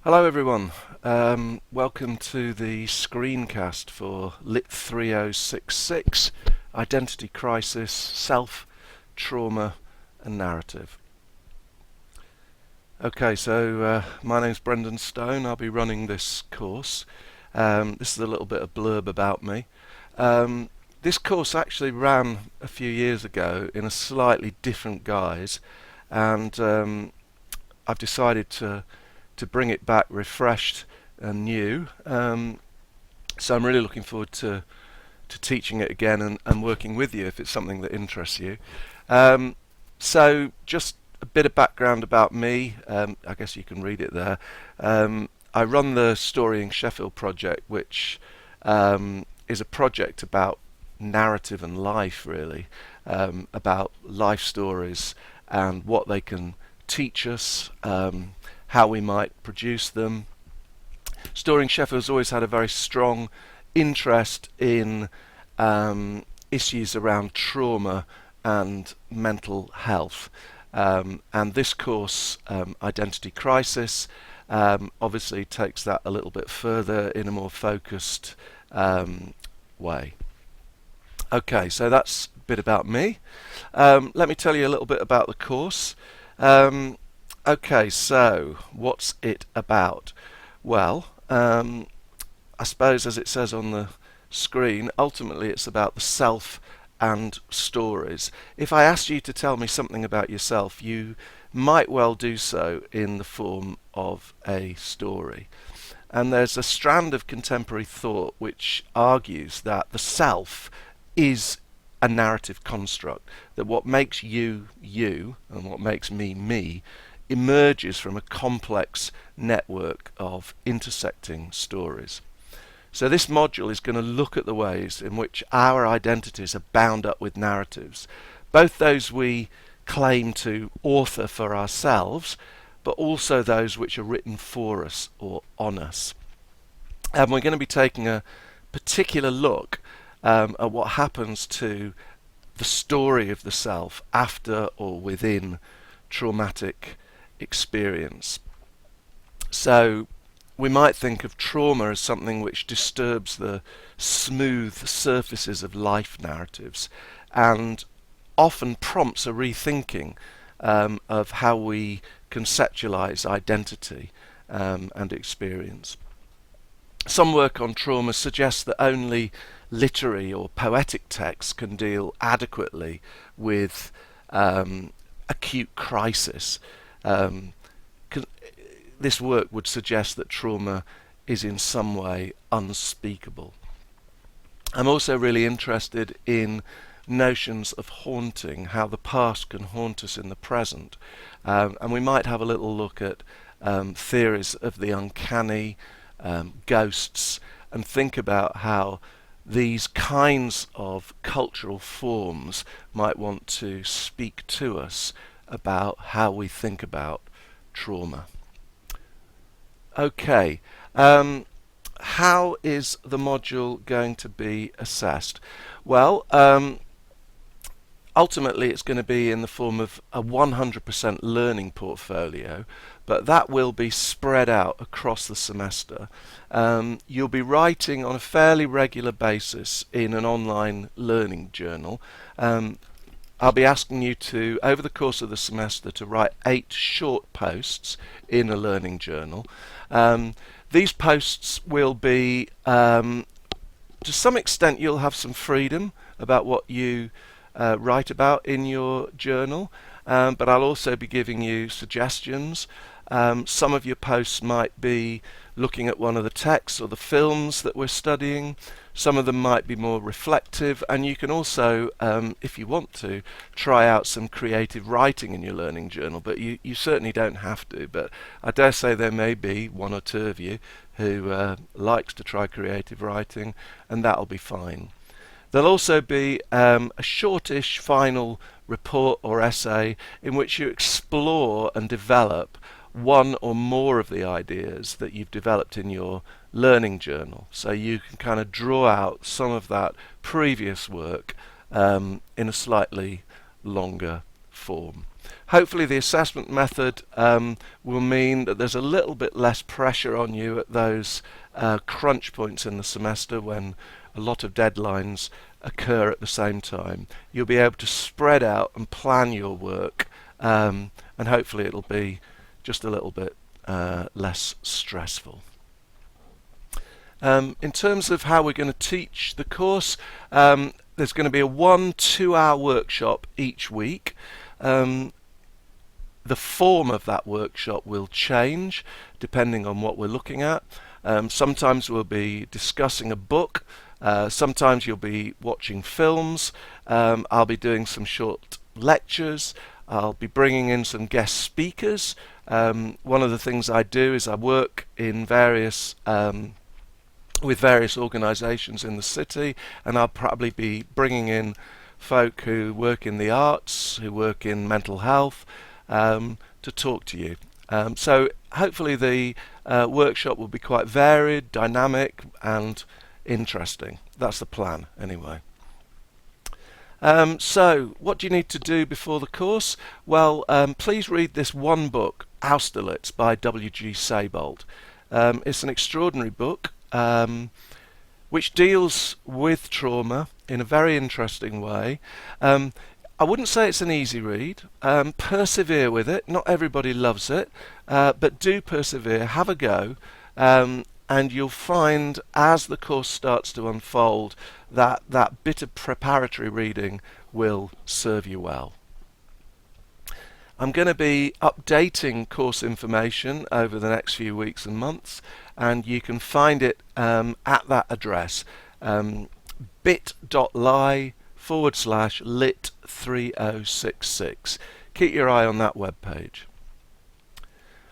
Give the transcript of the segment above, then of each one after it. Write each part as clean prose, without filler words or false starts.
Hello everyone, welcome to the screencast for LIT3066, Identity Crisis, Self, Trauma and Narrative. Okay, so my name's Brendan Stone. I'll be running this course. This is a little bit of blurb about me. This course actually ran a few years ago in a slightly different guise, and I've decided to bring it back refreshed and new. So I'm really looking forward to teaching it again and working with you if it's something that interests you. So just a bit of background about me. I guess you can read it there. I run the Storying Sheffield project, which is a project about narrative and life, really, about life stories and what they can teach us, how we might produce them. Storying Sheffield's always had a very strong interest in issues around trauma and mental health. And this course, Identity Crisis, obviously takes that a little bit further in a more focused way. Okay, so that's a bit about me. Let me tell you a little bit about the course. Okay, so what's it about? Well, I suppose as it says on the screen, ultimately it's about the self and stories. If I asked you to tell me something about yourself, you might well do so in the form of a story. And there's a strand of contemporary thought which argues that the self is a narrative construct, that what makes you you and what makes me me emerges from a complex network of intersecting stories. So this module is going to look at the ways in which our identities are bound up with narratives, both those we claim to author for ourselves, but also those which are written for us or on us. And we're going to be taking a particular look at what happens to the story of the self after or within traumatic experience. So we might think of trauma as something which disturbs the smooth surfaces of life narratives and often prompts a rethinking of how we conceptualize identity and experience. Some work on trauma suggests that only literary or poetic texts can deal adequately with acute crisis. This work would suggest that trauma is in some way unspeakable. I'm also really interested in notions of haunting, how the past can haunt us in the present. And we might have a little look at theories of the uncanny, ghosts, and think about how these kinds of cultural forms might want to speak to us about how we think about trauma. Okay, how is the module going to be assessed? Well, ultimately it's going to be in the form of a 100% learning portfolio, but that will be spread out across the semester. You'll be writing on a fairly regular basis in an online learning journal. I'll be asking you to, over the course of the semester, to write 8 short posts in a learning journal. These posts will be, to some extent, you'll have some freedom about what you write about in your journal, but I'll also be giving you suggestions. Some of your posts might be looking at one of the texts or the films that we're studying. Some of them might be more reflective, and you can also, if you want to, try out some creative writing in your learning journal, but you certainly don't have to. But I dare say there may be one or two of you who likes to try creative writing, and that'll be fine. There'll also be a shortish final report or essay in which you explore and develop one or more of the ideas that you've developed in your learning journal. So you can kind of draw out some of that previous work in a slightly longer form. Hopefully the assessment method will mean that there's a little bit less pressure on you at those crunch points in the semester when a lot of deadlines occur at the same time. You'll be able to spread out and plan your work, and hopefully it'll be just a little bit less stressful. In terms of how we're going to teach the course, there's going to be a 1-2 hour workshop each week. The form of that workshop will change depending on what we're looking at. Sometimes we'll be discussing a book, sometimes you'll be watching films, I'll be doing some short lectures, I'll be bringing in some guest speakers. One of the things I do is I work in with various organisations in the city, and I'll probably be bringing in folk who work in the arts, who work in mental health, to talk to you. So hopefully the workshop will be quite varied, dynamic and interesting. That's the plan anyway. So what do you need to do before the course? Well, please read this one book, Austerlitz by W.G. Seybold. It's an extraordinary book which deals with trauma in a very interesting way. I wouldn't say it's an easy read. Persevere with it. Not everybody loves it, but do persevere, have a go, and you'll find as the course starts to unfold that that bit of preparatory reading will serve you well. I'm going to be updating course information over the next few weeks and months, and you can find it at that address, bit.ly/LIT3066. Keep your eye on that web page.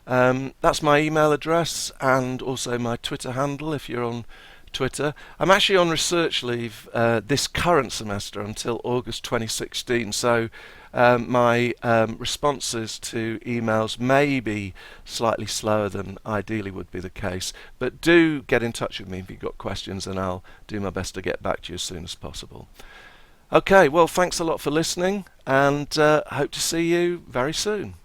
That's my email address and also my Twitter handle if you're on Twitter. I'm actually on research leave this current semester until August 2016, so my responses to emails may be slightly slower than ideally would be the case, but do get in touch with me if you've got questions and I'll do my best to get back to you as soon as possible. Okay, well, thanks a lot for listening, and hope to see you very soon.